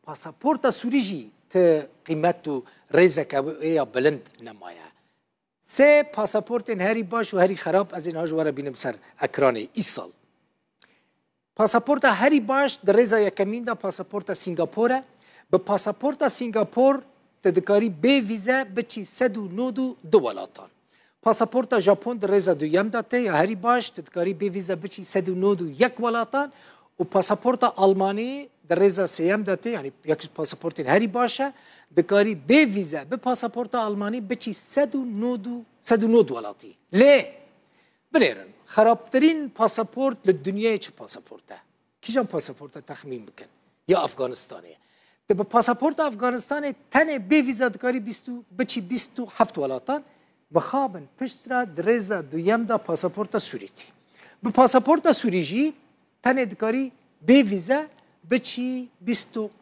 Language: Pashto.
پاسپورتا سوری جی ته قیمت و ریزک یا بلند نمایه سه پاسپورت هری باش و هری خراب از اینها جواره بینم سر اکران ای سال پاسپورت هری باش در ریزا یکمین دا پاسپورت سنگاپوره به پاسپورت سنگاپور تدکاری به ویزه بچی 192 ولاتان پاسپورت ژاپن در ریزا دویم داته یا هری باش تدکاری به ویزه بچی 191 ولاتان و پاسپورت آلمانی در ریزا سیم داته یعنی یک پاسپورت هری باشه دکاری به ویزه به پاسپورت آلمانی بچی 190 ولاتی لی بنیرن خرابترین پاسپورت لدنیای چه پاسپورته کیجان پاسپورت تخمین بکن یا افغانستانیه به پاسپورت افغانستان تنه به ویزا دکاری بچی 27 ولاتان بخابن پشت را درزا دویم دا پاسپورت سوریتی به پاسپورت سوریجی تنه دکاری به ویزا بچی